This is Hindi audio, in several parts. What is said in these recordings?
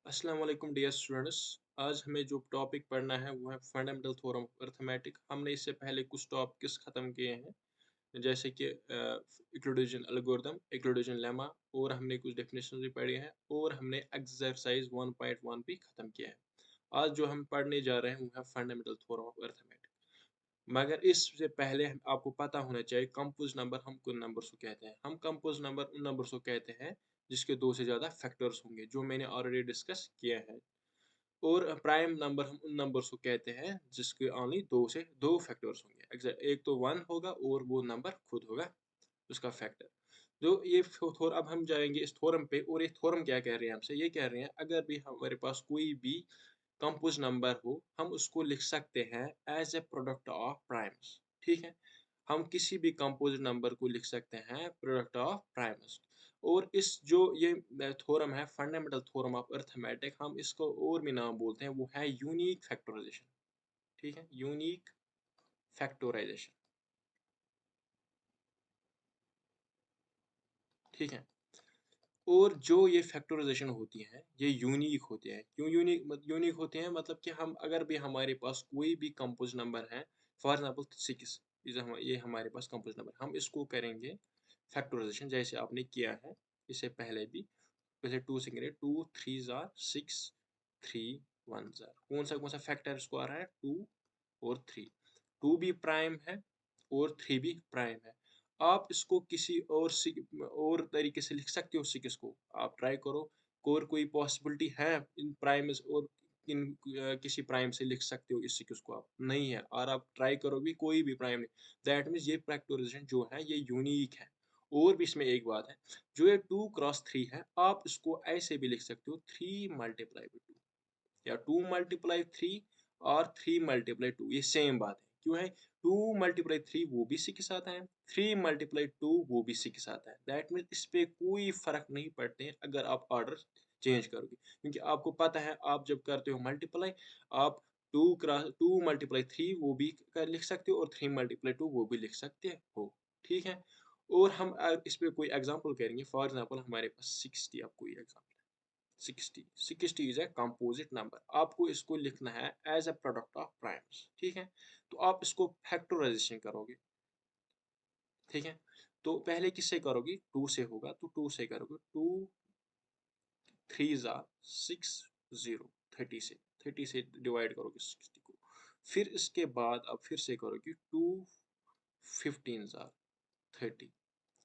अस्सलाम वालेकुम डियर स्टूडेंट्स। आज हमें जो टॉपिक पढ़ना है वो है फंडामेंटल थ्योरम ऑफ अर्थमेटिक। हमने इससे पहले कुछ टॉपिक्स ख़त्म किए हैं जैसे कि इक्लूडिजन एल्गोरिथम, इक्लूडिजन लेमा, और हमने कुछ डेफिनेशन भी पढ़ी हैं और हमने एक्सरसाइज 1.1 भी ख़त्म किया है। आज जो हम पढ़ने जा रहे हैं वो है फंडामेंटल थ्योरम ऑफ अर्थमेटिक। मगर इससे पहले आपको पता होना चाहिए कंपोज नंबर हम किन नंबर्स को कहते हैं। हम कंपोज नंबर उन नंबर्स को कहते हैं जिसके दो से ज़्यादा फैक्टर्स होंगे, जो मैंने ऑलरेडी डिस्कस किया है। और प्राइम नंबर हम उन नंबर्स को कहते हैं जिसके ओनली दो से दो फैक्टर्स होंगे। एक तो वन होगा और वो नंबर खुद होगा उसका फैक्टर। जो ये थोर अब हम जाएंगे इस थ्योरम पे, और ये थ्योरम क्या कह रहे हैं हमसे, ये कह रहे हैं अगर भी हमारे पास कोई भी कंपोज नंबर हो, हम उसको लिख सकते हैं as a product of primes. ठीक है, हम किसी भी कंपोज नंबर को लिख सकते हैं प्रोडक्ट ऑफ प्राइम्स। और इस जो ये थ्योरम है फंडामेंटल थ्योरम ऑफ अर्थमेटिक, हम इसको और भी नाम बोलते हैं, वो है यूनिक फैक्टराइजेशन। ठीक है, यूनिक फैक्टराइजेशन। ठीक है, और जो ये फैक्टराइजेशन होती है ये यूनिक होती है। क्यों यूनिक होते हैं, मतलब कि हम अगर भी हमारे पास कोई भी कंपोज नंबर है, फॉर एग्जांपल 6, ये हमारे पास कंपोज नंबर, हम इसको करेंगे फैक्टराइजेशन जैसे आपने किया है इससे पहले भी। पहले 2 से करें, 2 3 जार 6, 3 1 जार, कौन सा फैक्टर इसको आ रहा है, 2 और 3। 2 भी प्राइम है और 3 भी प्राइम है। आप इसको किसी और तरीके से लिख सकते हो। सिक्स को आप ट्राई करो, और कोई पॉसिबिलिटी है इन प्राइम और इन किसी प्राइम से लिख सकते हो इस सिक्स को? आप नहीं है, और आप ट्राई करो भी कोई भी प्राइम नहीं। दैट मीन्स ये फैक्टराइजेशन जो है ये यूनिक है। और भी इसमें एक बात है, जो ये 2 क्रॉस 3 है, आप इसको ऐसे भी लिख सकते हो 3 × 2 या 2 × 3 और 3 × 2, ये सेम बात है। क्यों है? 2 × 3 वो भी सिक्स आता है, 3 × 2 वो भी सिक्स आता है। दैट मीन्स इस पे कोई फर्क नहीं पड़ते हैं अगर आप ऑर्डर चेंज करोगे, क्योंकि आपको पता है आप जब करते हो मल्टीप्लाई, आप 2 × 3 वो भी लिख सकते हो और 3 × 2 वो भी लिख सकते हो। ठीक है, और हम इस पे कोई एग्जांपल करेंगे। फॉर एग्जांपल हमारे पास 60, आप कोई example 60 is a composite number, आपको इसको लिखना है as a product of primes. ठीक है, तो आप इसको फैक्टराइजेशन करोगे। ठीक है, तो पहले किससे करोगे, 2 से होगा, तो 2 से करोगे, 2 3 जार 6 0, 30 से डिवाइड करोगे 60 को। फिर इसके बाद आप फिर से करोगे 2 15 जार 30।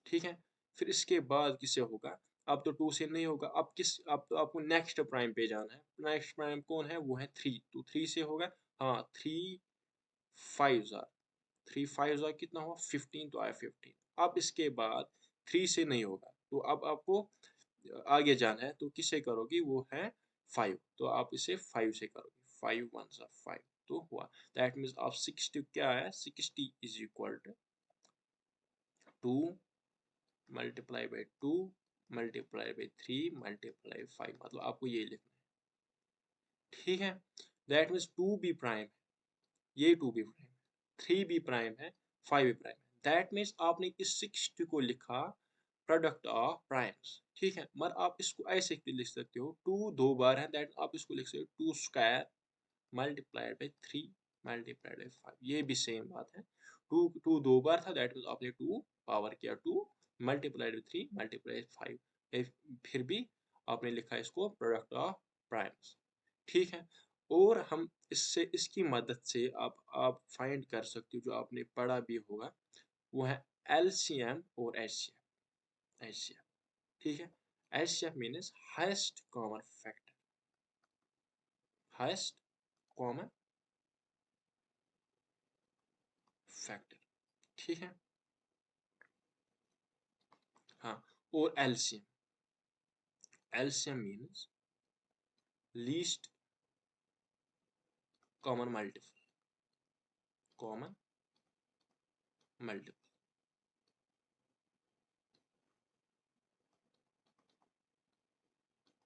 ठीक है, फिर इसके बाद किससे होगा, अब तो 2 से नहीं होगा, अब अब तो आपको नेक्स्ट प्राइम पे जाना है। नेक्स्ट प्राइम कौन है, वो है 3, तो 3 से होगा। हाँ, 3 5 जार कितना हुआ, 15, तो आया 15। अब इसके बाद 3 से नहीं होगा, तो अब आपको आगे जाना है, तो किससे करोगी, वो है 5, तो आप इसे 5 से करोगे, 5 1 जार 5, तो हुआ। दैट मीन्स आप 60 क्या आया, 60 is equal to 2 multiply by 2 multiply by 3 multiply 5, मतलब आपको ये लिखना है। ठीक है, दैट मीन्स 2 भी प्राइम है, ये 2 भी प्राइम है, 3 भी प्राइम है, 5 भी प्राइम है। दैट मीन्स आपने इस 60 को लिखा प्रोडक्ट ऑफ प्राइम्स। ठीक है, मगर आप इसको ऐसे भी लिख सकते हो, 2 दो बार है, दैट आप इसको लिख सकते हो 2 square multiplied by 3 multiplied by 5, ये भी सेम बात है। 2 दो बार था, दैट मीन्स आपने 2 पावर किया 2 मल्टीप्लाइड बाई 3 मल्टीप्लाइड 5, फिर भी आपने लिखा इसको प्रोडक्ट ऑफ प्राइम्स। ठीक है, और हम इससे इसकी मदद से आप फाइंड कर सकते हो, जो आपने पढ़ा भी होगा, वो है एलसीएम और एचसीएफ। एचसीएफ, ठीक है, HCF means highest common factor, highest common factor. ठीक है, हाँ, और LCM, LCM means least common multiple, common multiple.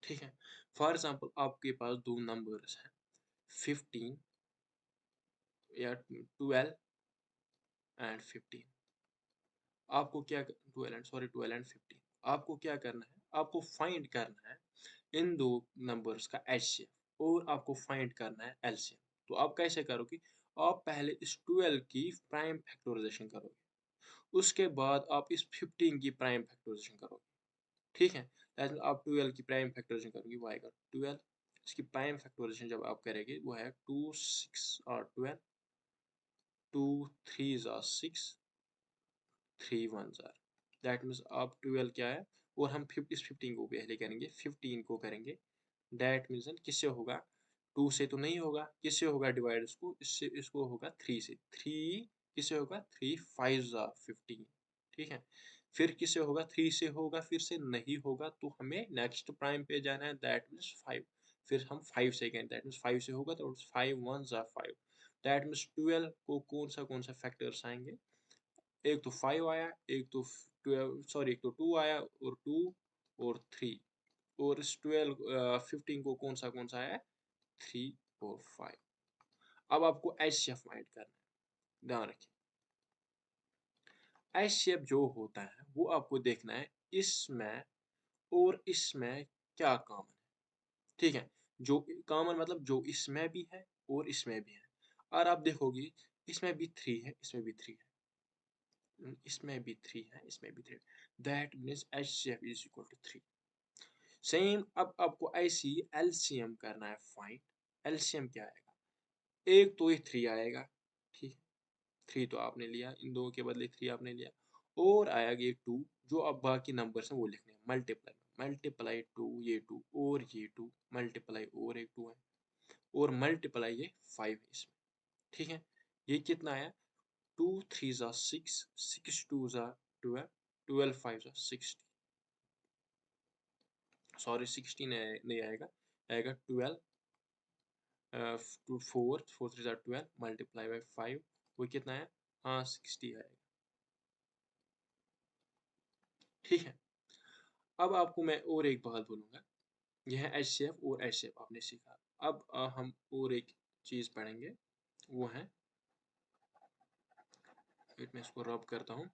ठीक है, फॉर एग्जांपल आपके पास दो नंबर्स हैं, 15 या 12 एंड 15। आपको क्या 12 एंड 15, आपको क्या करना है, आपको फाइंड करना है इन दो नंबर्स का एचसीएफ और आपको फाइंड करना है एलसीएम। तो आप कैसे करोगे? आप पहले इस 12 की प्राइम फैक्टराइजेशन करोगे, उसके बाद आप इस 15 की प्राइम फैक्टराइजेशन करोगे। ठीक है, आप 12 की प्राइम फैक्टराइजेशन करोगे, वो आएगा 12। इसकी प्राइम फैक्टराइजेशन जब आप करेंगे वो है 2 6 और 12, 2 3 6, 3 1 दैट मीन्स आप 12 क्या है, और हम इस 15 को पहले करेंगे, 15 को करेंगे, दैट मीन्स किससे होगा? 2 से तो नहीं होगा, किससे होगा डिवाइड? इसको इससे, इसको होगा 3 से। 3 किससे होगा? 3 5 15। ठीक है, फिर किससे होगा? 3 से होगा, फिर से नहीं होगा, तो हमें नेक्स्ट प्राइम पे जाना है, दैट मीन्स 5। फिर हम 5 से करें, दैट मीन्स 5 से होगा तो 5 1 5, दैट मीन्स 12 को कौन सा फैक्टर्स आएंगे? एक तो 5 आया, एक तो 12, सॉरी एक तो 2 आया, और 2 और 3, और इस 15 को कौन सा आया? 3 और 5। अब आपको एचसीएफ फाइंड करना है, ध्यान रखिए। एचसीएफ जो होता है वो आपको देखना है इसमें और इसमें क्या कॉमन है। ठीक है, जो कॉमन मतलब जो इसमें भी है और इसमें भी है। और आप देखोगे इसमें भी 3 है, इसमें भी 3 है, इसमें भी 3 है, इसमें भी 3 है, that means HCF is equal to 3। Same अब आपको ऐसी एलसीएम करना है फाइंड। एलसीएम क्या आएगा? एक तो ये 3 आएगा, ठीक है, 3 तो आपने लिया, इन दो के बदले 3 आपने लिया, और आएगा ये 2, जो अब बाकी नंबर्स हैं वो लिखने हैं मल्टीप्लाई, मल्टीप्लाई 2, ये 2 और ये 2, मल्टीप्लाई और एक 2 है, और मल्टीप्लाई ये 5 है इसमें। ठीक है, ये कितना आया? 2 3 6, 6 2 12, 12 5 60, सॉरी 16 नहीं आएगा, आएगा 12, 4 4 3 12 मल्टीप्लाई बाई 5, वो कितना है? हाँ 60 आएगा। ठीक है, अब आपको मैं और एक बात बोलूँगा, यह है एचसीएफ और एचसीएफ आपने सीखा। अब हम और एक चीज़ पढ़ेंगे, वो है, वेट मैं इसको रब करता हूँ।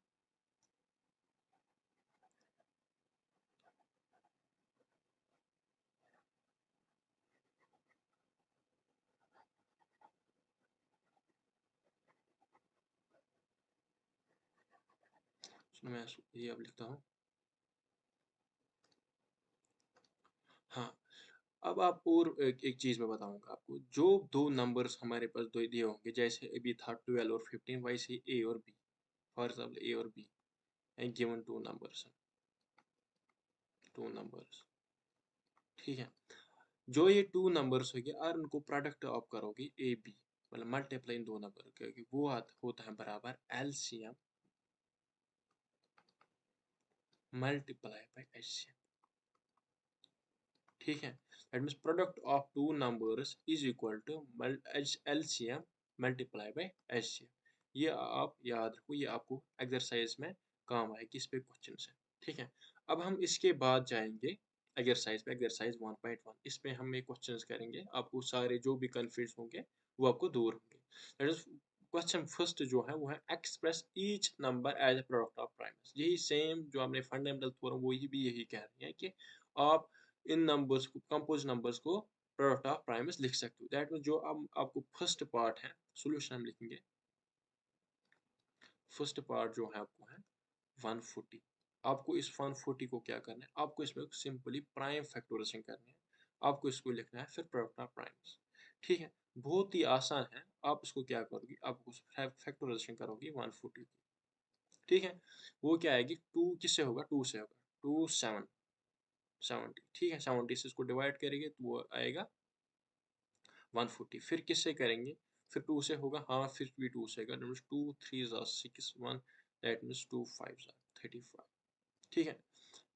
चलो मैं ये अब लिखता हूँ। हाँ, अब आप और एक चीज़ मैं बताऊँगा आपको, जो दो नंबर्स हमारे पास दो दिए होंगे, जैसे अभी था 12 और 15, वैसे ए और बी, फॉर एग्जाम्पल ए और बी है गिवन टू नंबर्स। ठीक है, जो ये टू नंबर्स होंगे और उनको प्रोडक्ट आप करोगे ए बी, मतलब मल्टीप्लाई इन दो नंबर, क्योंकि वो होता है बराबर एलसीएम मल्टीप्लाई बाय एचसीएम। ठीक है, that means product of two numbers is equal to LCM multiply by HCM. ये आप याद रखो, ये आपको एक्सरसाइज में काम आएगी, इस पे क्वेश्चन है। ठीक है, अब हम इसके बाद जाएंगे एक्सरसाइज पे, एक्सरसाइज 1.1। इसमें हम एक क्वेश्चंस करेंगे, आपको सारे जो भी कंफ्यूज होंगे वो आपको दूर होंगे। दैट इज क्वेश्चन फर्स्ट जो है वो है express each number as a product of primes. यही सेम जो हमने फंडामेंटल थ्योरम, वही भी यही कह रही है कि आप इन नंबर्स को, कंपोज नंबर्स को प्रोडक्ट ऑफ प्राइम्स लिख सकते हो। दैट मीन जो अब आपको फर्स्ट पार्ट है, सॉल्यूशन हम लिखेंगे। फर्स्ट पार्ट जो है आपको है 140। आपको इस 140 को क्या करना है? आपको इसमें सिंपली प्राइम फैक्टराइजेशन करनी है, आपको इसको लिखना है, फिर प्रोडक्ट ऑफ प्राइम्स। ठीक है, बहुत ही आसान है। आप इसको क्या करोगे? आप फैक्टराइजेशन करोगे 140 की। ठीक है, वो क्या आएगी? 2 किससे होगा? 2 से होगा, 2 7 70। ठीक है, 70 से इसको डिवाइड करेंगे तो वो आएगा 140। फिर किससे करेंगे? फिर 2 से होगा, हाँ फिर भी 2 से होगा, 2 3 6 1, दैट मीन्स 2 5 35। ठीक है,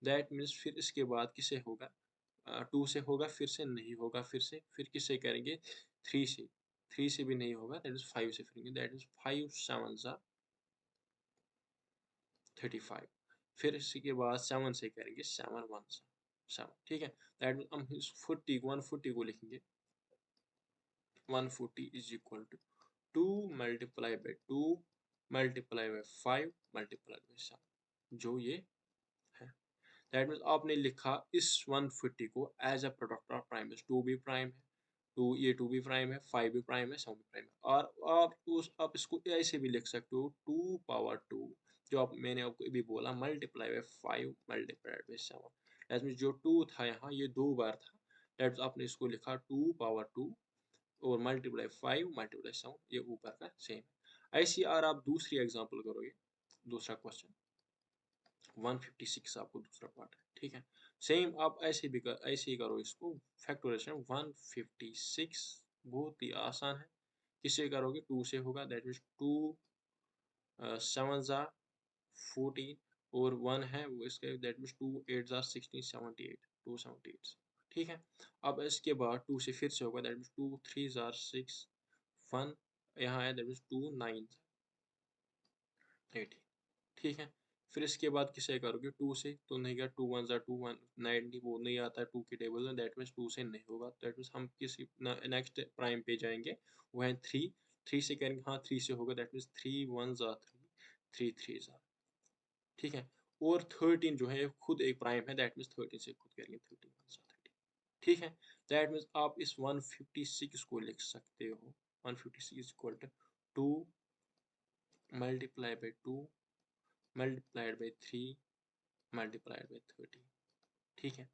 दैट मीन्स फिर इसके बाद किससे होगा? 2 से होगा, फिर से नहीं होगा, फिर किससे करेंगे? 3 से, 3 से भी नहीं होगा, दैट मीन्स 5 से करेंगे, दैट मीन्स 5 7 35। फिर इसके बाद 7 से करेंगे, 7 1 7। ठीक है, दैट मीन्स हम इस 40 140 को लिखेंगे, 140 is equal to 2 multiply by 2 multiply by 5 multiply by 7, जो ये है। दैट मीन्स आपने लिखा इस 150 को as a product of prime, 2 भी प्राइम है, 2 भी प्राइम है, 5 भी प्राइम है, 7 भी प्राइम है। और आप इसको ऐसे भी लिख सकते हो 2 पावर 2, जो मैंने आपको अभी बोला, multiply by 5 multiplied by 7। That means जो 2 था यहाँ ये 2 बार था, दैट मीन्स आपने इसको लिखा 2 पावर 2 और मल्टीप्लाई 5 मल्टीप्लाई 7, ये ऊपर का सेम है। ऐसी और आप दूसरी एग्जांपल करोगे, दूसरा क्वेश्चन 156 आपको दूसरा पार्ट है, ठीक है। सेम आप ऐसे ही करो इसको फैक्टोरेशन 156, बहुत ही आसान है। किससे करोगे, 2 से होगा, दैट मीन्स 2 7 ज़ा 14 और 1 है वो इसके, दैट मीन्स 2 8 ज़ा 16 78, 278, ठीक है। अब इसके बाद 2 से फिर से होगा, दैट मीन्स 2 3 ज़ा 6 1 यहाँ है, दैट मीन्स 2 9 80, ठीक है। फिर इसके बाद किसे करोगे, 2 से तो नहीं गया, 2 1 ज़ा 2 1 90, वो नहीं आता है 2 के टेबल में, दैट मीन्स 2 से नहीं होगा, दैट मीन्स हम किसी नेक्स्ट प्राइम पे जाएंगे, वो है 3, 3 से करेंगे, हाँ 3 से होगा, दैट मीन्स 3 1 ज़ा 3 3 3 ज़ा, ठीक है। और 13 जो है खुद एक प्राइम है, दैट मीन्स 13 से खुद करेंगे 13 1 ज़ा 13, ठीक है। दैट मीन्स आप इस 156 को लिख सकते हो, 156 equal to 2 multiply by 2 multiplied by 3 multiplied by 13, ठीक है।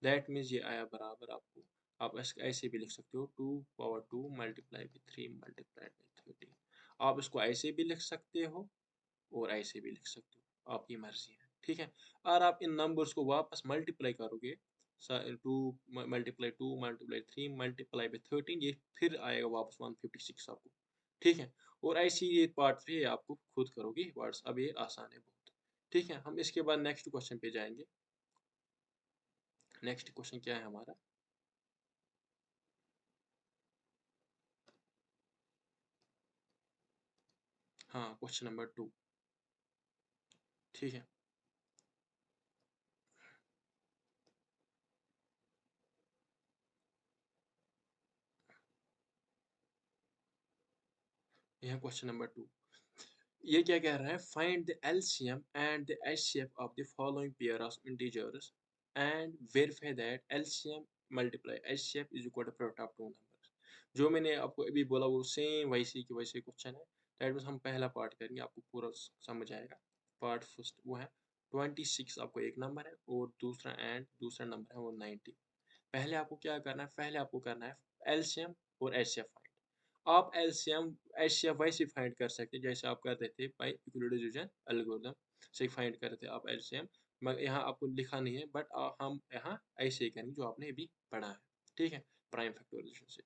दैट मीन्स ये आया बराबर आपको, आप ऐसे भी लिख सकते हो 2 power 2 multiply by 3 multiplied by 13। आप इसको ऐसे भी लिख सकते हो और ऐसे भी लिख सकते हो, आपकी मर्जी है, ठीक है। और आप इन नंबर्स को वापस मल्टीप्लाई करोगे, 2 मल्टीप्लाई 3 मल्टीप्लाई बाई 13, ये फिर आएगा वापस 156 आपको, ठीक है। और ऐसी ये पार्ट पे आपको खुद करोगे वर्ड्स, अब ये आसान है बहुत, ठीक है। हम इसके बाद नेक्स्ट क्वेश्चन पे जाएंगे। नेक्स्ट क्वेश्चन क्या है हमारा, हाँ क्वेश्चन नंबर 2, ठीक है। यह क्वेश्चन नंबर 2, ये क्या कह रहा है, find the LCM and the HCF of the following pair of integers and verify that LCM multiply HCF is equal to product of two numbers. जो मैंने आपको अभी बोला वो सेम वैसे की वैसे क्वेश्चन है, दैट मीन्स हम पहला पार्ट करेंगे, आपको पूरा समझ आएगा। पार्ट फर्स्ट वो है 26, आपको एक नंबर है और दूसरा नंबर है वो 90। पहले आपको क्या करना है, पहले आपको करना है एलसीएम और एचसीएफ फाइंड। आप एलसीएम एचसीएफ वैसे फाइंड कर सकते हैं जैसे आप करते थे बाय यूक्लिड डिवीजन एल्गोरिथम से फाइंड करते आप एलसीएम, मगर यहाँ आपको लिखा नहीं है, बट हम यहाँ ऐसे ही करेंगे जो आपने अभी पढ़ा है, ठीक है, प्राइम फैक्टराइजेशन से।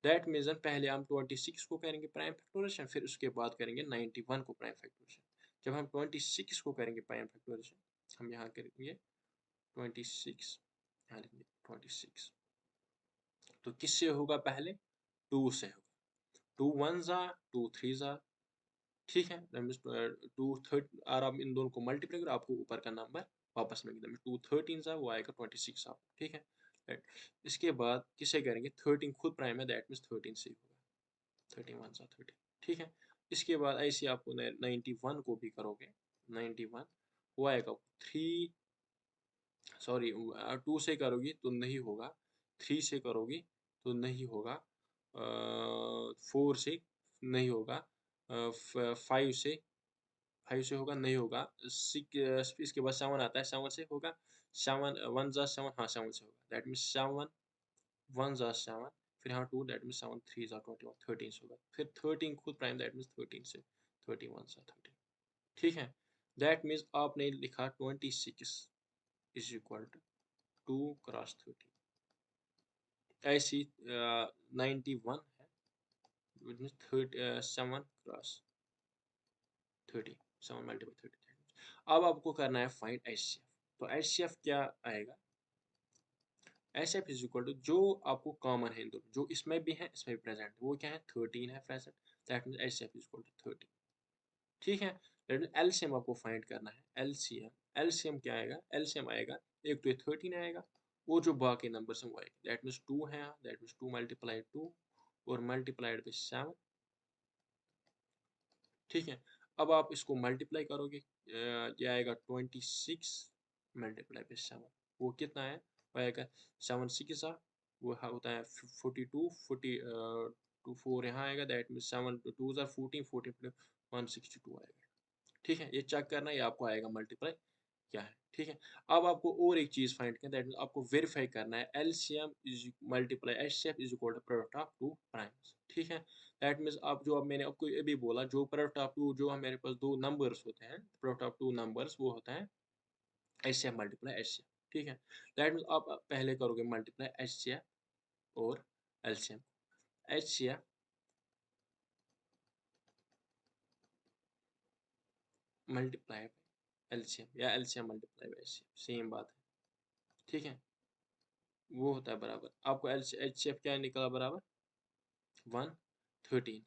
दैट मीन्स पहले हम 26 को करेंगे प्राइम फैक्टराइजेशन, फिर उसके बाद करेंगे 91 को प्राइम फैक्टराइजेशन। जब हम 26 को करेंगे प्राइम फैक्टराइजेशन, हम यहाँ करेंगे 26, यहाँ लिखेंगे 26, तो किससे होगा पहले, 2 से होगा, 2 1 ज़ा 2 3 ज़ा, ठीक है। दैट मीन्स 2 30, और आप इन दोनों को मल्टीप्लाई करो, आपको ऊपर का नंबर वापस मिलेगा, 2 13 ज़ा वो आएगा 26 आपको, ठीक है। राइट, इसके बाद किसे करेंगे, 13 खुद प्राइम है, दैट मीन्स 13 से होगा, 13 1 ज़ा 13, ठीक है। इसके बाद ऐसे आपको 91 को भी करोगे, 91 वो आएगा 3, सॉरी 2 से करोगी तो नहीं होगा, 3 से करोगी तो नहीं होगा, 4 से नहीं होगा, 5 से होगा नहीं होगा, 6 इसके बाद 7 आता है, 7 से होगा, 7 1 ज़ा 7, हाँ 7 से होगा, दैट मीन्स 7 1 ज़ा 7, फिर यहाँ 2, दैट मीन्स 7 3 ज़ा 21, 13 से होगा, फिर 13 खुद प्राइम, दैट मीन्स 13 से 31 ज़ा 13, ठीक है। दैट मीन्स आपने लिखा 26 इज इक्वल टू 2 क्रॉस 13, ऐसी 91 है, which means 7 क्रॉस 30, 7 मल्टीपल 30। अब आपको करना है फाइंड एचसीएफ, तो एचसीएफ क्या आएगा, एचसीएफ इज इक्वल टू जो आपको कॉमन है इन दोनों, जो इसमें भी है इसमें भी प्रेजेंट, वो क्या है 13 है present, that means HCF is equal to 13, ठीक है। लेकिन एलसीएम आपको फाइंड करना है, एलसीएम, एलसीएम क्या आएगा, एलसीएम आएगा, एक तो ये 13 आएगा और जो बाकी नंबर हैं वो आएगा, दैट मीन्स 2 है, दैट मीन्स 2 मल्टीप्लाई 2 और मल्टीप्लाइड बाई 7, ठीक है। अब आप इसको मल्टीप्लाई करोगे, ये आएगा 26 मल्टीप्लाई बाई 7, वो कितना है, वो आएगा 7 6 वो होता है 42, 4 यहाँ आएगा, दैट मीन 7 2 14, 14 162 आएगा। ठीक है, ये चेक करना, ये आपको आएगा मल्टीप्लाई क्या है। ठीक है, अब आपको और एक चीज़ फाइंड करना है, दैट मीन आपको वेरीफाई करना है LCM is multiply HCF is equal to product of two primes. ठीक है, दैट मीन्स आप जो, अब मैंने आपको अभी बोला, जो प्रोडक्ट ऑफ टू, जो हमारे पास दो नंबर्स होते हैं, प्रोडक्ट ऑफ टू नंबर्स, वो होता है एचसीएफ मल्टीप्लाई एचसीएफ। ठीक है, दैट मीन्स आप पहले करोगे मल्टीप्लाई एचसीएफ और LCM. HCF multiply by LCM या LCM multiply by HCF, same बात है। ठीक है, वो होता है बराबर, आपको एचसीएफ क्या निकला बराबर 113।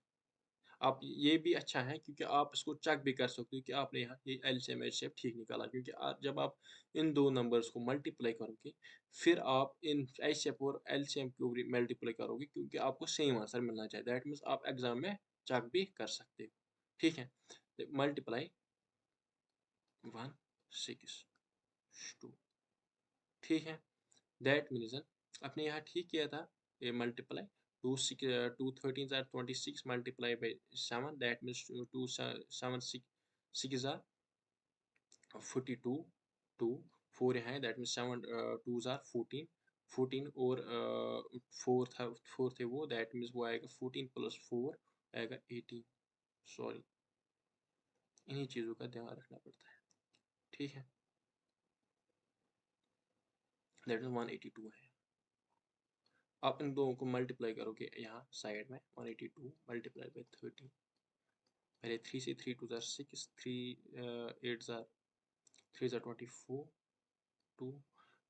आप ये भी अच्छा है क्योंकि आप इसको चेक भी कर सकते हो कि आपने यहाँ ये एलसीएम एचसीएफ ठीक निकाला, क्योंकि जब आप इन दो नंबर्स को मल्टीप्लाई करोगे, फिर आप इन एचसीएफ और एलसीएम को मल्टीप्लाई करोगे, क्योंकि आपको सेम आंसर मिलना चाहिए। दैट मीन्स आप एग्जाम में चेक भी कर सकते हो। ठीक है, मल्टीप्लाई 162। ठीक है, दैट मीन्स आपने यहाँ ठीक किया था, ये multiply 2 13 multiply by 7, that means 2 7 6 42, 2 4 यहाँ है, दैट मीन्स 7 2 14, 14 और 4 थे वो, दैट मीन्स वो आएगा 14 प्लस 4 आएगा 18। सॉरी, इन्हीं चीज़ों का ध्यान रखना पड़ता है। ठीक है, दैट मीन्स 182 है। आप इन दोनों को मल्टीप्लाई करोगे यहाँ साइड में, 182 मल्टीप्लाई बाई 13, पहले 3 से 3 2 6, 3 8 3 24, 2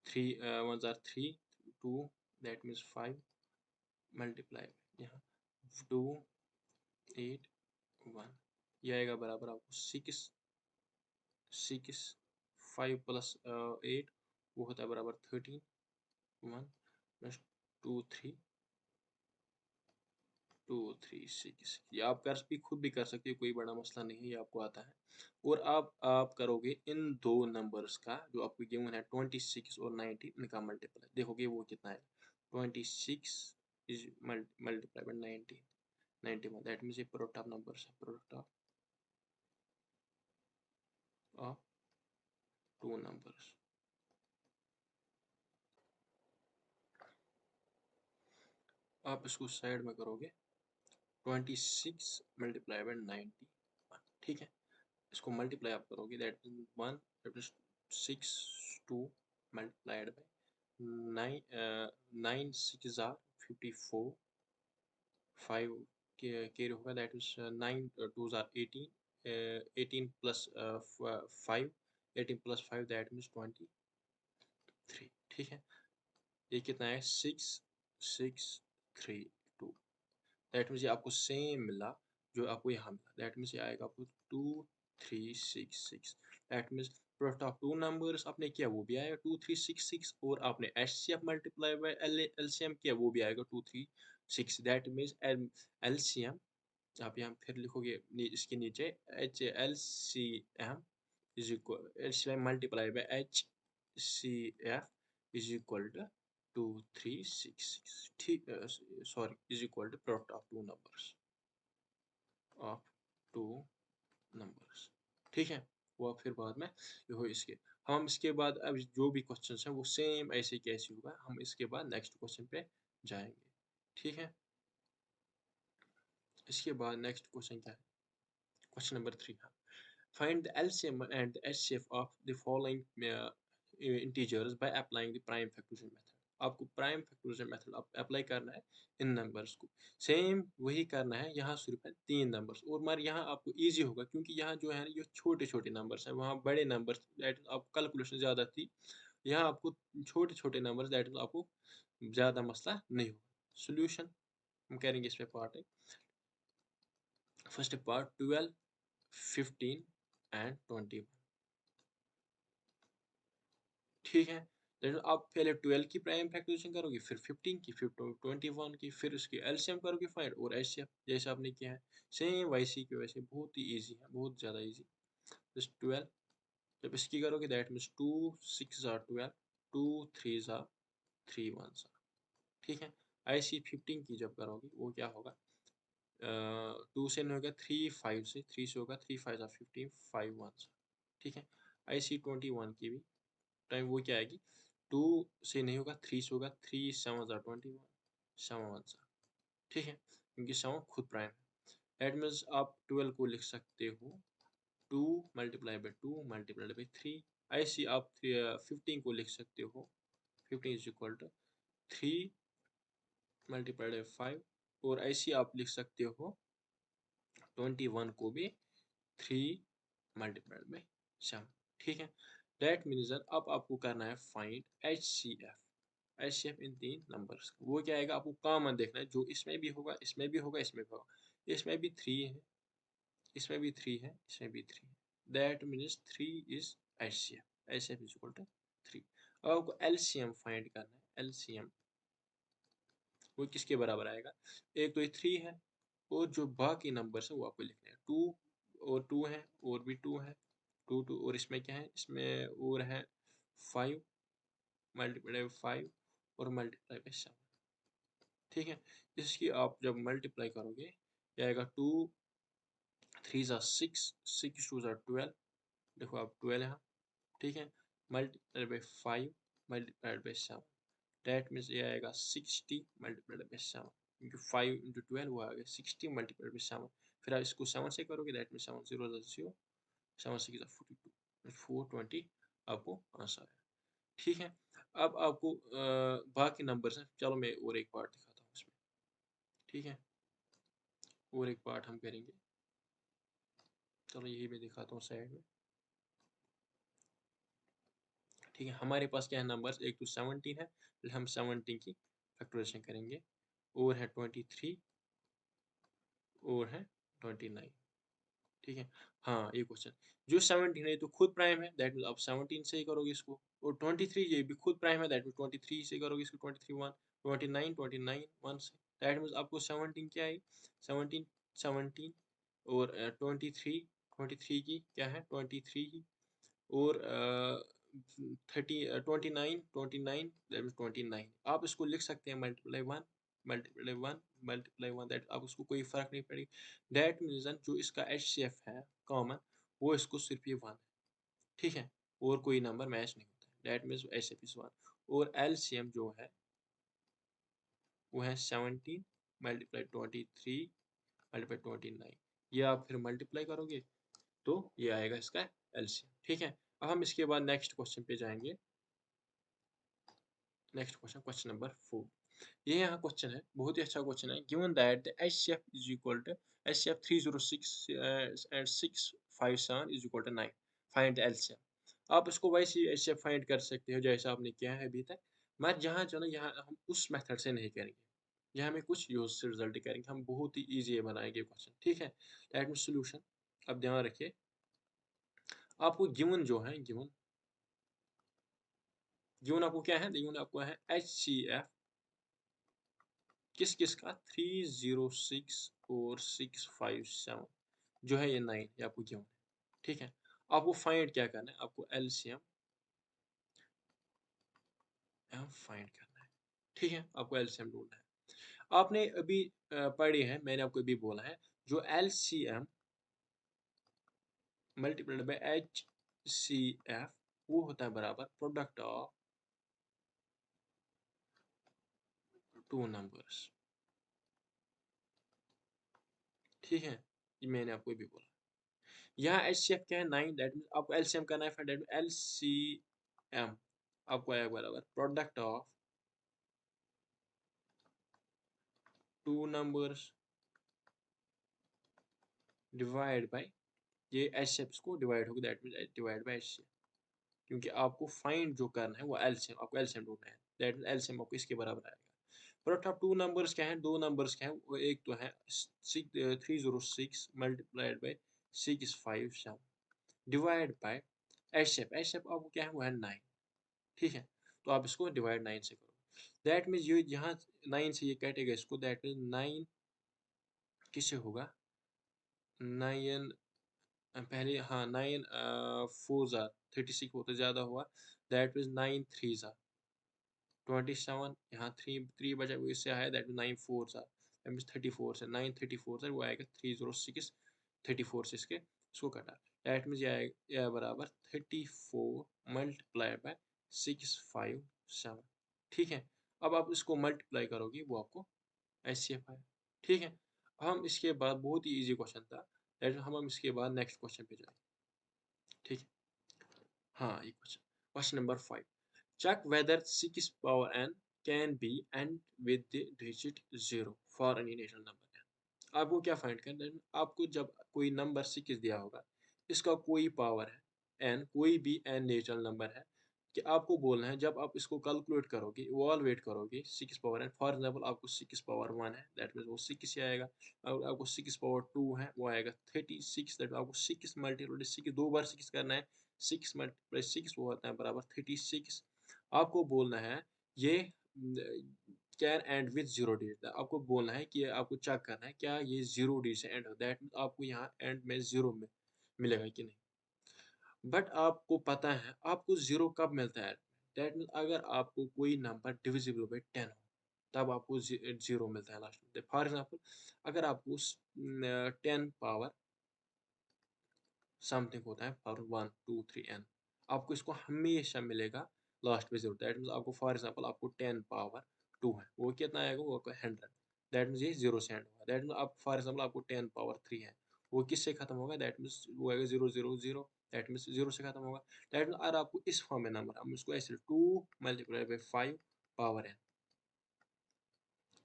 3 1 3 2, दैट मीन्स 5 मल्टीप्लाई यहाँ 2 8 1, ये आएगा बराबर आपको 6 6 5 प्लस 8, वो होता है बराबर 13, 1 प्लस 2 3 2 3 6, ये आप कर भी खुद भी कर सकते हो, कोई बड़ा मसला नहीं है, ये आपको आता है। और आप करोगे इन दो नंबर्स का जो आपको गिवन है 26 और 19, इनका मल्टीप्लाई देखोगे वो कितना है। 26 is multiply by 19, 91, that means ये प्रोडक्ट ऑफ नंबर्स है, प्रोडक्ट ऑफ टू नंबर्स। आप इसको साइड में करोगे 26 मल्टीप्लाई बाय 91। ठीक है, इसको मल्टीप्लाई आप करोगे, that mean 1 that is 6 2 multiplied by 9 6 are 54, 5 carry होगा, that is 9 2 are 18, 18 plus 5, 18 plus 5 that means 23। ठीक है, ये कितना है 6 6 3 2, दैट मीन्स ये आपको सेम मिला जो आपको यहाँ मिला, दैट मीन्स ये आएगा आपको 2 3 6 6, that means product of two numbers आपने किया वो भी आएगा 2 3 6 6, और आपने एचसीएफ मल्टीप्लाई बाय एलसीएम किया वो भी आएगा 2 3 6, दैट मीन्स एलसीएम आप यहाँ फिर लिखोगे इसके नीचे H L C M is equal LCM multiply by H C F is equal to 2366। ठीक, sorry, is equal to product of two numbers of two numbers. ठीक है, वो आप फिर बाद में देखो इसके, हम इसके बाद अब जो भी क्वेश्चन हैं वो सेम ऐसे कैसे होगा, हम इसके बाद नेक्स्ट क्वेश्चन पे जाएंगे। ठीक है, इसके बाद नेक्स्ट क्वेश्चन क्या है, question number 3। Find the LCM and the HCF of the following integers by applying the prime factorization method। आपको प्राइम फैक्टराइजेशन मेथड अप्लाई करना है इन नंबर्स को, सेम वही करना है यहाँ सिर्फ है 3 नंबर्स, और मगर यहाँ आपको इजी होगा क्योंकि यहाँ जो है ये छोटे छोटे नंबर्स हैं, वहाँ बड़े नंबर्स दैट आपको कैलकुलेशन ज़्यादा थी, यहाँ आपको छोटे छोटे नंबर्स दैट आपको ज़्यादा मसला नहीं होगा। सोल्यूशन हम करेंगे इस पे पार्ट है, फर्स्ट पार्ट 12 15 एंड 21। ठीक है, लेकिन आप पहले 12 की प्राइम फैक्टराइजेशन करोगे, फिर 15 की, फिर 21 की, फिर उसकी एलसीएम करोगे फाइंड, और एचसीएफ जैसे आपने किया है सेम वैसी की वैसे, बहुत ही इजी है, बहुत ज़्यादा इजी। जस्ट 12 जब इसकी करोगे that means 2 6 are 12, 2 3 are 3 1s are, ठीक है। IC 15 की जब करोगे वो क्या होगा, 2 से नहीं होगा 3 5 से, 3 से होगा 3 5 are 15, 5 1s are, ठीक है। IC 21 की भी टाइम वो क्या आएगी, 2 से नहीं होगा 3 से होगा 3 7 are 21, 7 1s are, ठीक है, क्योंकि 7 खुद प्राइम है। दैट मीन्स आप 12 को लिख सकते हो 2 मल्टीप्लाई बाई 2 मल्टीप्लाई बाई 3। ऐसे आप 15 को लिख सकते हो 15 is equal to 3 multiply by 5, और ऐसे आप लिख सकते हो 21 को भी 3 मल्टीप्लाई बाई 7, ठीक है। दैट मीन्स अब आपको करना है फाइंड HCF, HCF इन तीन नंबर्स, वो क्या आएगा आपको कॉमन देखना है, जो इसमें भी होगा इसमें भी होगा इसमें भी होगा, इसमें भी 3 है, इसमें भी 3 है, इसमें भी 3 है, that means 3 is HCF, HCF is equal to 3। अब आपको LCM फाइंड करना है, LCM वो किसके बराबर आएगा, एक तो ये 3 है, और जो बाकी नंबर्स है वो आपको लिखने हैं, 2 और 2 है, और भी 2 है, 2 2, और इसमें क्या है, इसमें और है 5 मल्टीप्लाई बाई 5 और मल्टीप्लाई बाई 7, ठीक है। इसकी आप जब मल्टीप्लाई करोगे क्या आएगा, 2 3 ज़ा 6, 6 2 ज़ा 12, देखो आप 12 यहाँ, ठीक है, multiply by 5 multiplied by 7, that means ये आएगा 60 मल्टीप्लाइड बाई 7, क्योंकि 5 इंटू 12 वो आ गया 60 मल्टीप्लाइड बाई 7, फिर आप इसको 7 से करोगे दैट मीन्स 7 0 0, 7 6 42, 420 आपको आंसर है, ठीक है। अब आपको बाकी नंबर्स हैं, चलो मैं और एक पार्ट दिखाता हूँ इसमें, ठीक है, और एक पार्ट हम करेंगे, चलो यही मैं दिखाता हूँ साइड में, ठीक है। हमारे पास क्या है नंबर्स, एक तो 17 है, फिर हम 17 की फैक्टराइजेशन करेंगे, और है 23, और है 29, ठीक है। हाँ ये क्वेश्चन, जो 17 है ये तो खुद प्राइम है, दैट मीन्स आप 17 से ही करोगे इसको, और 23 ये भी खुद प्राइम है, दैट मीन्स 23 से करोगे इसको, 23 1, 29 1 से, दैट मीन्स आपको 17 क्या है, 17 17, और 23 की क्या है 23 की, और 29 दैट मीन्स 29, आप इसको लिख सकते हैं मल्टीप्लाई 1 मल्टीप्लाई 1 मल्टीप्लाई 1, दैट आप उसको कोई फर्क नहीं पड़ेगा, दैट मीन्स जो इसका HCF है कॉमन, वो इसको सिर्फ ये 1 है, ठीक है, और कोई नंबर मैच नहीं होता, दैट मीन्स HCF इज 1, और LCM जो है वो है 17 मल्टीप्लाई 23 मल्टीप्लाई 29, ये आप फिर मल्टीप्लाई करोगे तो ये आएगा इसका LCM, ठीक है। अब हम इसके बाद नेक्स्ट क्वेश्चन पे जाएंगे, नेक्स्ट क्वेश्चन, क्वेश्चन नंबर 4, ये यहाँ क्वेश्चन है, बहुत ही अच्छा क्वेश्चन है, given that the HCF is equal to HCF 306 and 657 is equal to 9, find the LCM। आप इसको वैसे ही HCF फाइंड कर सकते हो जैसा आपने किया है अभी तक, मगर जहाँ जो ना यहाँ हम उस मेथड से नहीं करेंगे, यहाँ हमें कुछ यूज से रिजल्ट करेंगे, हम बहुत ही ईजी बनाएंगे क्वेश्चन, ठीक है। दैट मीन सोल्यूशन, अब ध्यान रखिए, आपको गिवन जो है, गिवन गिवन आपको क्या है, गिवन आपको है HCF किस किस का, 306 और 657, जो है ये 9, ये आपको गिवन है, ठीक है। आपको फाइंड क्या करना है, आपको LCM फाइंड करना है, ठीक है, आपको LCM ढूंढना है। आपने अभी पढ़ी है, मैंने आपको अभी बोला है, जो LCM मल्टीप्लाइड बाय HCF वो होता है बराबर प्रोडक्ट ऑफ टू नंबर्स, ठीक है, ये मैंने आपको अभी बोला। यहाँ HCF क्या है 9, दैट मीन्स आपको LCM करना है, दैट मीन्स LCM आपको आएगा बराबर product of two numbers divide by, ये HCF को डिवाइड होगा, that means divide by HCF, क्योंकि आपको फाइंड जो करना है वो LCM, आपको LCM ढूंढना है, दैट मीन्स LCM आपको इसके बराबर आएगा। प्रोडक्ट ऑफ टू नंबर्स क्या है, दो नंबर्स क्या है, वो एक तो है 306 multiplied by 657 divide by HCF, HCF आपको क्या है वो है 9, ठीक है, तो आप इसको डिवाइड 9 से करो, दैट मीन्स ये यहाँ 9 से ये कटेगा इसको, दैट मीन्स 9 किससे होगा, 9 पहले हाँ 9 4 ज़ा 36 वो तो ज़्यादा हुआ, दैट मीन्स 9 3 ज़ा 27, यहाँ 3 बचा वो इससे आया, दैट मीन्स 9 4 ज़ा दैट मीन्स 34 से 9 34 से वो आएगा 306 34 से इसको कटा, दैट मीन्स ये आएगा ये बराबर 34 मल्टीप्लाई बाय 657। ठीक है, अब आप इसको मल्टीप्लाई करोगे वो आपको एचसीएफ आया। ठीक है, हम इसके बाद बहुत ही इजी क्वेश्चन था, दैट हम इसके बाद नेक्स्ट क्वेश्चन पे जाएंगे। ठीक है, हाँ ये question, question number 5, check whether 6 power n can be end with the digit 0 for any natural number n। आपको क्या फाइंड करना है, आपको जब कोई नंबर 6 दिया होगा, इसका कोई पावर है n, कोई भी n नेचुरल नंबर है, कि आपको बोलना है जब आप इसको कैलकुलेट करोगे, इवॉल्वेट करोगे 6 पावर n, फॉर एग्जांपल आपको 6 पावर 1 है, दैट मीन्स वो 6 ही आएगा, और आपको 6 पावर 2 है वो आएगा 36, दैट आपको 6 मल्टीप्लाई 6 दो बार 6 करना है, 6 मल्टीप्लाई 6 वो होता है बराबर 36। आपको बोलना है ये can and with zero digit, आपको बोलना है कि आपको चेक करना है क्या ये जीरो डिजिट से एंड हो, दैट मीन्स आपको यहाँ एंड में जीरो में मिलेगा कि नहीं। बट आपको पता है आपको जीरो कब मिलता है, दैट मीन्स अगर आपको कोई नंबर डिविजिबल बाई 10 हो, तब आपको जीरो मिलता है लास्ट में। फॉर एग्जाम्पल अगर आपको 10 पावर समथिंग होता है पावर 1 2 3 n, आपको इसको हमेशा मिलेगा लास्ट में जीरो, दैट मीन्स आपको फॉर एग्जांपल आपको 10 पावर 2 है, वो कितना आएगा वो 100, दैट मीन्स ये जीरो से एंड होगा। दैट मीन्स आप फॉर एग्जांपल आपको 10 पावर 3 है, वो किससे खत्म होगा, दैट मीन्स वो आएगा 0 0 0, दैट मीन्स जीरो से खत्म होगा। दैट मीन्स अगर आपको इस फॉर्म में नंबर, हम इसको ऐसे 2 मल्टीप्लाई बाई 5 पावर n,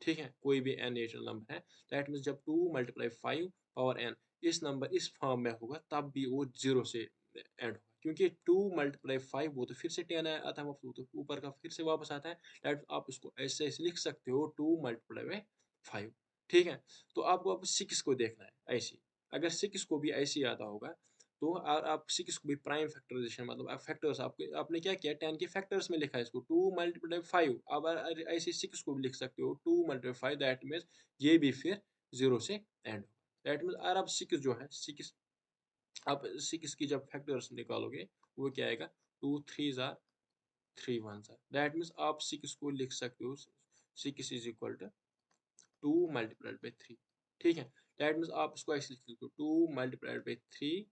ठीक है, कोई भी n नेचुरल नंबर है, दैट मीन्स जब 2 मल्टीप्लाई 5 पावर n इस नंबर इस फॉर्म में होगा तब भी वो जीरो से एंड होगा, क्योंकि 2 मल्टीप्लाई 5 वो तो फिर से 10 आता है, वो तो ऊपर का फिर से वापस आता है, दैट आप इसको ऐसे ऐसे लिख सकते हो 2 मल्टीप्लाई बाई 5। ठीक है, तो आपको अब 6 को देखना है ऐसे, अगर 6 को भी ऐसे ही आता होगा तो आप 6 को भी प्राइम फैक्टराइजेशन मतलब फैक्टर्स आपके आपने क्या किया 10 के फैक्टर्स में लिखा है इसको 2 मल्टीप्लाई 5, अब ऐसे 6 को भी लिख सकते हो 2 मल्टीप्लाई 5, दैट मीन्स ये भी फिर जीरो से एंड होगा। दैट मीन्स अगर आप 6 जो है 6 आप 6 की जब फैक्टर्स निकालोगे वो क्या आएगा 2 3 जार 3 1 जार, दैट मीन्स आप 6 को लिख सकते हो 6 is equal to 2 multiplied by 3। ठीक है, दैट मीन्स आप इसको ऐसे लिख सकते हो 2 multiplied by 3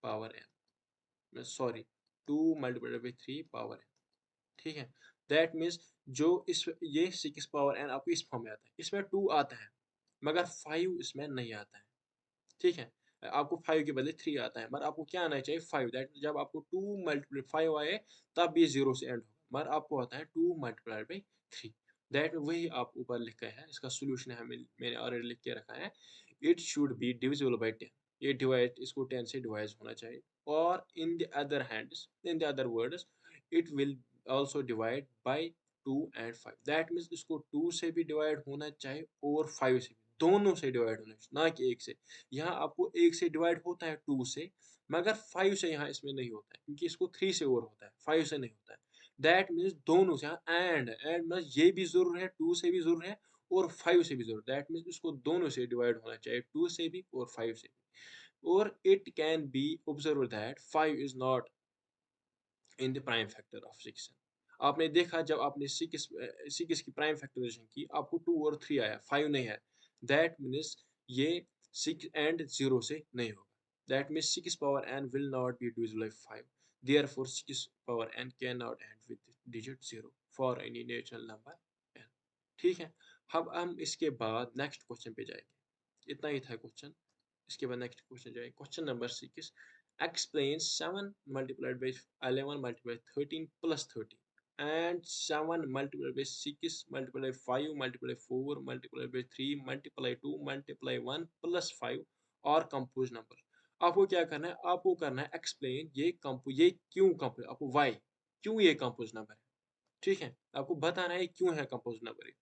power n, sorry 2 multiplied by 3 power n। ठीक है, दैट मीन्स जो इस ये 6 पावर n आपको इस फॉर्म में आता है, इसमें 2 आता है मगर 5 इसमें नहीं आता है। ठीक है, आपको 5 के बदले 3 आता है, मगर आपको क्या आना चाहिए 5, दैट जब आपको 2 मल्टीप्लाई 5 आए तब ये जीरो से एंड होगा, मगर आपको आता है 2 मल्टीप्लाई बाई 3, दैट वही आप ऊपर लिखा है, इसका सोल्यूशन है मैंने ऑलरेडी लिख के रखा है, it should be divisible by 10, ये डिवाइड इसको 10 से डिवाइड होना चाहिए, और in the other hands in the other words it will also divide by 2 and 5, that means इसको 2 से भी डिवाइड होना चाहिए और 5 से भी, दोनों से डिवाइड होना चाहिए, ना कि एक से। यहाँ आपको एक से डिवाइड होता है 2 से, मगर 5 से यहाँ इसमें नहीं होता है, क्योंकि इसको 3 से और होता है 5 से नहीं होता है। दैट मीन्स दोनों से, यहाँ एंड मतलब ये भी जरूर है 2 से भी जरूर है और 5 से भी जरूर, दैट मीन्स इसको दोनों से डिवाइड होना चाहिए 2 से भी और 5 से भी, और it can be observe that 5 is not in the prime factor of 6। आपने देखा जब आपने 6 की प्राइम फैक्टराइजेशन की आपको 2 और 3 आया 5 नहीं है, दैट मीन्स ये 6 एंड 0 से नहीं होगा, that means 6 power n will not be divisible by 5, therefore 6 power n cannot end with digit 0 for any natural number n। ठीक है, अब हम इसके बाद नेक्स्ट क्वेश्चन पे जाएंगे, इतना ही था क्वेश्चन। इसके बाद नेक्स्ट क्वेश्चन जाएंगे, question number 6, explain 7 multiplied by 11 multiplied by 13 plus 30 and 7 multiplied by 6 multiplied by 5 multiplied by 4 multiplied by 3 multiply 2 multiply 1 plus 5 और कंपोज नंबर। आपको क्या करना है, आपको करना है एक्सप्लेन ये क्यों कंपोज, आपको वाई क्यों ये कंपोज नंबर है। ठीक है, आपको बताना है क्यों है कंपोज नंबर ये।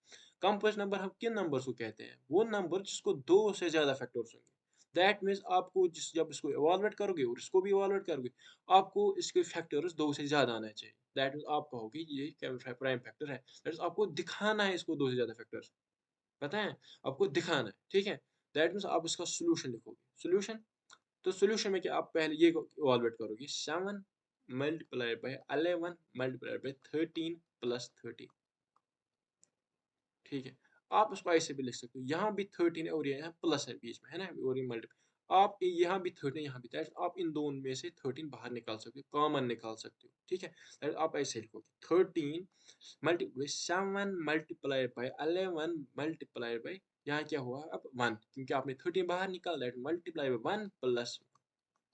कंपोज नंबर हम किन नंबर्स को कहते हैं, वो नंबर जिसको दो से ज्यादा फैक्टर्स होंगे, दैट मीन्स आपको जब इसको इवॉल्वेट करोगे और इसको भी इवॉल्वेट करोगे, आपको इसके फैक्टर्स दो से ज्यादा आना चाहिए, दैट मीन्स आप कहोगे ये प्राइम फैक्टर है, दैट इज आपको दिखाना है इसको दो से ज्यादा फैक्टर्स, पता है आपको दिखाना है। ठीक है, दैट मीन्स आप इसका सोल्यूशन लिखोगे, सोल्यूशन तो सोल्यूशन में क्या आप पहले ये इवैल्यूएट करोगे 7 multiplied by 11 multiplied by 13 plus 30, ठीक है। आप उसको ऐसे भी लिख सकते हो, यहाँ भी 13 है और यहाँ प्लस है बीच में, है ना, और ये मल्टी, आप यहाँ भी 13 यहाँ भी 13, आप इन दोनों में से 13 बाहर निकाल सकते हो, कॉमन निकाल सकते हो, ठीक है। आप ऐसे लिखोगे 13 multiply 7 multiplied by 11 multiplied by, यहाँ क्या हुआ अब 1, क्योंकि आपने 13 बाहर निकाल, दैट मल्टीप्लाई बाय 1 प्लस,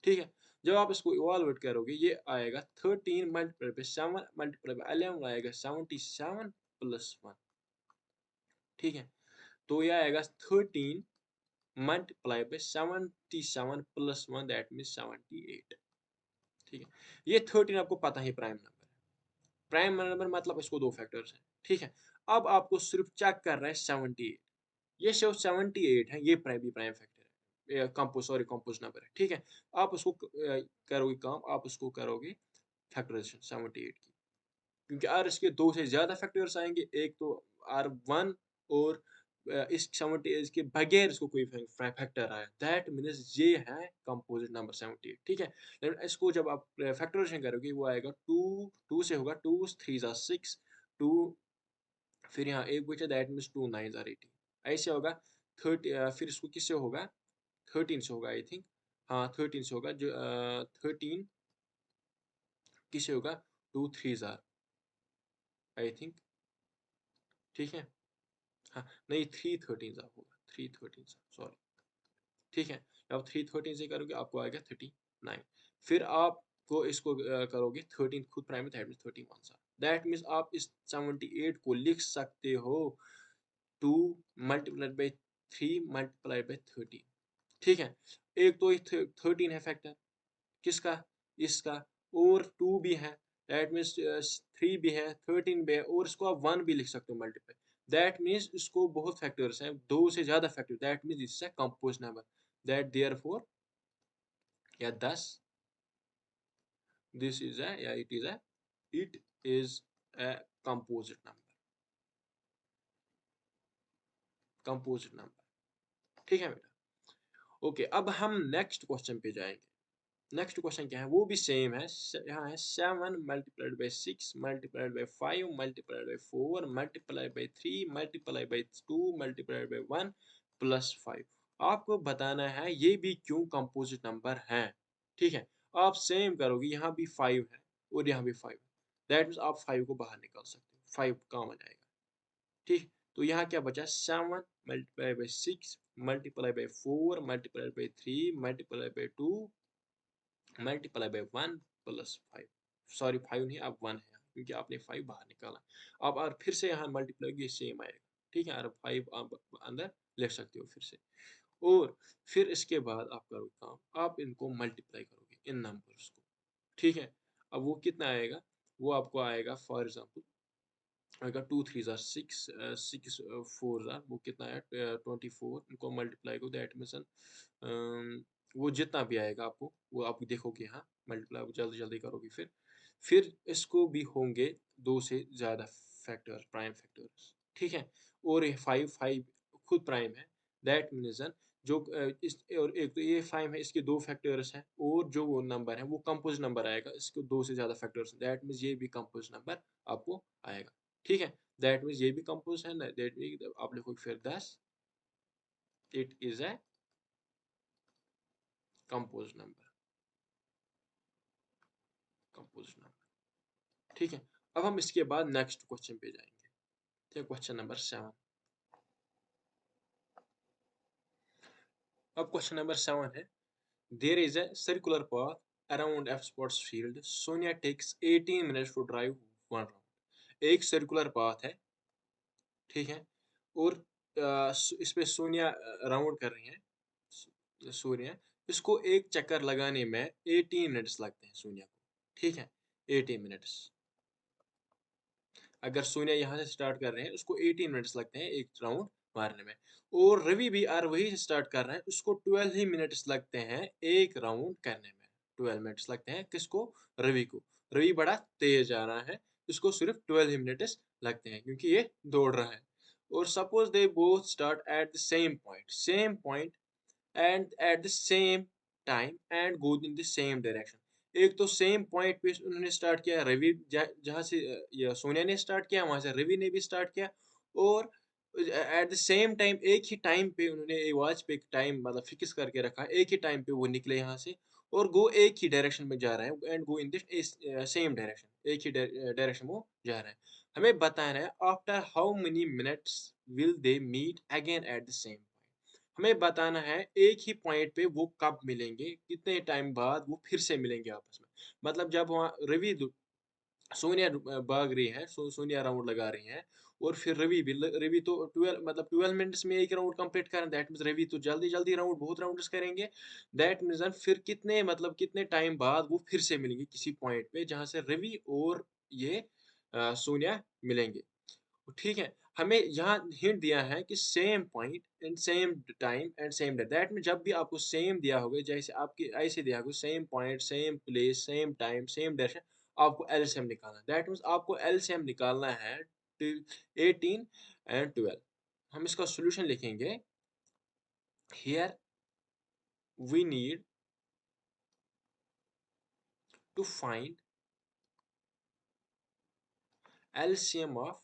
ठीक है। जब आप इसको इवैल्यूएट करोगे ये आएगा 13 मल्टीप्लाई बाय 7 मल्टीप्लाई बाय 11 आएगा 77 प्लस 1, ठीक है। तो ये आएगा 13 multiply by 77 plus 1 that means 78, ठीक है। ये 13 आपको पता ही प्राइम नंबर है, प्राइम नंबर मतलब इसको दो फैक्टर्स हैं, ठीक है। अब आपको सिर्फ चेक कर रहा है 78, ये सिर्फ 78 है, ये प्राइम भी प्राइम फैक्टर है, कंपोज सॉरी कंपोज नंबर है, ठीक है। आप उसको करोगे काम, आप उसको करोगे फैक्टराइजेशन 78 की, क्योंकि अगर इसके दो से ज्यादा फैक्टर्स आएंगे, एक तो आर वन और इस 70 इसके बगैर इसको कोई फैक्टर आया, दैट मीन्स ये है कंपोजिट नंबर 78, ठीक है। लेकिन इसको जब आप फैक्टराइजेशन करोगे वो आएगा 2, 2 से होगा 2 3 ज़ा 6, 2 फिर यहाँ एक बचा, दैट मीन्स 2 9 ज़ा 18, ऐसे होगा 30, फिर इसको किससे होगा 13 से होगा आई थिंक, हाँ 13 से होगा, जो 13 किससे होगा 2 3 ज़ा आई थिंक, ठीक है। हाँ नहीं 3 13 सा होगा, 3 13 सा सॉरी, ठीक है। अब 3 13 से करोगे आपको आएगा 39, फिर आपको इसको करोगे 13 खुद प्राइम में, दैट मीन्स 31 सा, दैट मीन्स आप इस 78 को लिख सकते हो 2 मल्टीप्लाइड बाई 3 मल्टीप्लाइड बाई 13, ठीक है। एक तो 13 है फैक्टर किसका, इसका, और 2 भी है, दैट मीन्स 3 भी है, 13 भी है, और इसको आप 1 भी लिख सकते हो मल्टीप्लाई, दैट मीन्स इसको बहुत फैक्टर्स हैं, दो से ज्यादा factor, that means this is a compose number, that therefore या दस दिस इज अ या it is a composite number, composite number, ठीक है बेटा। ओके अब हम नेक्स्ट क्वेश्चन पे जाएंगे। नेक्स्ट क्वेश्चन क्या है, वो भी सेम है, यहाँ है 7 multiplied by 6 multiplied by 5 multiplied by 4 multiplied by 3 multiplied by 2 multiplied by 1 plus 5, आपको बताना है ये भी क्यों कंपोजिट नंबर है, ठीक है। आप सेम करोगे, यहाँ भी 5 है और यहाँ भी 5 है, दैट मीन्स आप 5 को बाहर निकाल सकते हो, 5 काम आ जाएगा, ठीक। तो यहाँ क्या बचा 7 multiply by 6 multiply by 4 multiply by 3 multiply by 2 multiply by 1 plus 5, sorry 5 नहीं अब 1 है क्योंकि आपने 5 बाहर निकाला, अब और फिर से यहाँ मल्टीप्लाई ये सेम आएगा, ठीक है। और 5 आप अंदर लिख सकते हो फिर से, और फिर इसके बाद आप करोगे काम, आप इनको मल्टीप्लाई करोगे इन नंबर्स को, ठीक है। अब वो कितना आएगा, वो आपको आएगा फॉर एग्जांपल आएगा 2 3 ज़ा 6 6 4 ज़ा वो कितना है 24, इनको मल्टीप्लाई को दैट मीन्स वो जितना भी आएगा आपको वो आप देखोगे, यहाँ मल्टीप्लाई जल्दी जल्दी करोगे, फिर इसको भी होंगे दो से ज़्यादा फैक्टर प्राइम फैक्टर्स, ठीक है। और ये 5 5 खुद प्राइम है, दैट मीन्स जो इस और एक तो ये 5 है, इसके दो फैक्टर्स हैं, और जो वो नंबर है वो कंपोज नंबर आएगा, इसको दो से ज़्यादा फैक्टर्स, दैट मीन्स ये भी कंपोज नंबर आपको आएगा, ठीक है। दैट मीन्स ये भी कंपोज है ना, दैट मीन्स आप लिखोगे फिर 10 it is a compose number, compose number, ठीक है। अब हम इसके बाद नेक्स्ट क्वेश्चन पे जाएंगे, ठीक है, क्वेश्चन नंबर 7। अब क्वेश्चन नंबर 7 है, there is a circular path around F sports field, Sonia takes 18 minutes to drive one round, एक सर्कुलर पाथ है, ठीक है, और इस पे सोनिया राउंड कर रही है, सोनिया, इसको एक चक्कर लगाने में 18 मिनट्स लगते हैं सोनिया को, ठीक है, 18 मिनट्स। अगर सोनिया यहाँ से स्टार्ट कर रहे हैं उसको 18 मिनट्स लगते हैं एक राउंड मारने में, और रवि भी आर वही से स्टार्ट कर रहे हैं, उसको 12 ही मिनट्स लगते हैं एक राउंड करने में, 12 मिनट्स लगते हैं किसको, रवि को, रवि बड़ा तेज जा रहा है, इसको सिर्फ 12 ही मिनट्स लगते हैं क्योंकि ये दौड़ रहा है। और suppose they both start at the same point, same point and eight the same time and go in the same direction. एक तो सेम पॉइंट पे उन्होंने स्टार्ट किया, रवि जहाँ से सोनिया ने स्टार्ट किया, वहां से रवि ने भी स्टार्ट किया, और एट द सेम टाइम एक ही टाइम पे उन्होंने वॉच पे टाइम मतलब फिक्स करके रखा, एक ही टाइम पे वो निकले यहाँ से और गो एक ही डायरेक्शन में जा रहे हैं and go in the same direction, एक ही डायरेक्शन वो जा रहे हैं। हमें बताना है after how many minutes will they meet again at the same. हमें बताना है एक ही पॉइंट पे वो कब मिलेंगे, कितने टाइम बाद वो फिर से मिलेंगे आपस में। मतलब जब वहाँ सोनिया भाग रही है, सोनिया राउंड लगा रही है, और फिर रवि तो 12 मतलब 12 मिनट्स में एक राउंड कंप्लीट करें, दैट मींस रवि तो जल्दी जल्दी राउंड बहुत राउंड्स करेंगे। दैट मींस फिर कितने मतलब कितने टाइम बाद वो फिर से मिलेंगे किसी पॉइंट पे जहां से रवि और ये सोनिया मिलेंगे। ठीक है, हमें यहाँ हिंट दिया है कि same point and same time and same day. That में जब भी आपको सेम दिया होगा, जैसे आपके ऐसे दिया होगा same point same place same time same direction, आपको एलसीएम निकालना है। दैट मीन्स आपको एलसीएम निकालना है 18 एंड 12। हम इसका सॉल्यूशन लिखेंगे। Here we need to find LCM of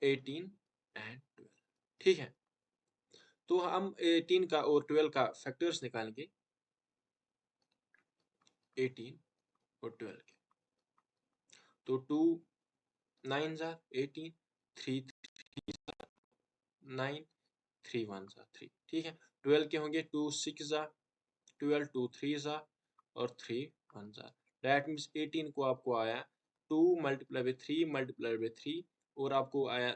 18 and 12। ठीक है, तो हम 18 का और 12 का फैक्टर्स निकालेंगे, 18 और 12 के। तो 2 9 ज़ा 18, 3 9, 3 1 ज़ा 3। ठीक है, 12 के होंगे 2 6 ज़ा 12, 2 3 ज़ा और 3 1 ज़ा। दैट मीन्स 18 को आपको आया 2 मल्टीप्लाई बाई 3 मल्टीप्लाई बाई 3, और आपको आया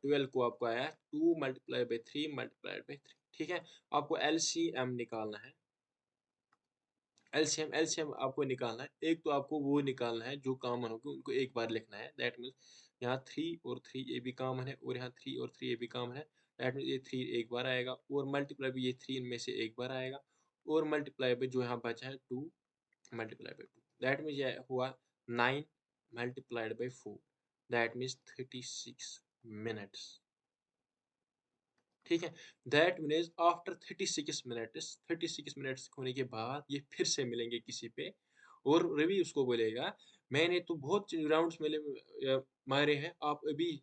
12 को आपको आया 2 मल्टीप्लाई बाई 3 मल्टीप्लाई बाई 3। ठीक है, आपको एलसीएम निकालना है। एलसीएम एलसीएम आपको निकालना है। एक तो आपको वो निकालना है जो कॉमन होगी, उनको एक बार लिखना है। दैट मीन्स यहाँ 3 और 3 ये भी कॉमन है, और यहाँ 3 और 3 ये भी कॉमन है। दैट मीन्स ये 3 एक बार आएगा, और मल्टीप्लाई भी ये 3 इनमें से एक बार आएगा, और मल्टीप्लाई बाई जो यहाँ बचा है 2 मल्टीप्लाई बाई 2। दैट मीन्स ये हुआ 9 multiplied by 4। That means 36 minutes. ठीक है, दैट मीन्स आफ्टर 36 मिनट्स होने के बाद ये फिर से मिलेंगे किसी पे, और रवि उसको बोलेगा मैंने तो बहुत राउंड्स मारे हैं, आप अभी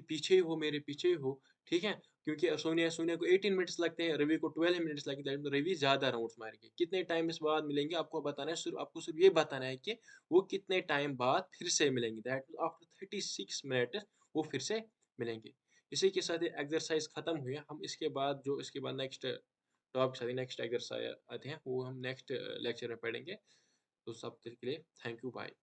पीछे ही हो, मेरे पीछे ही हो। ठीक है, क्योंकि सोनिया सोनिया को 18 मिनट्स लगते हैं, रवि को 12 मिनट्स लगते हैं, तो रवि ज्यादा राउंड्स मारेंगे। कितने टाइम इस बाद मिलेंगे आपको बताना है, सिर्फ आपको सिर्फ ये बताना है कि वो कितने टाइम बाद फिर से मिलेंगे। दैट आफ्टर 36 मिनट वो फिर से मिलेंगे। इसी के साथ ये एक्सरसाइज खत्म हुई है। हम इसके बाद नेक्स्ट टॉपिक साथ नेक्स्ट एक्सरसाइज आते हैं, वो हम नेक्स्ट लेक्चर में पढ़ेंगे। तो सब तक के लिए थैंक यू, बाय।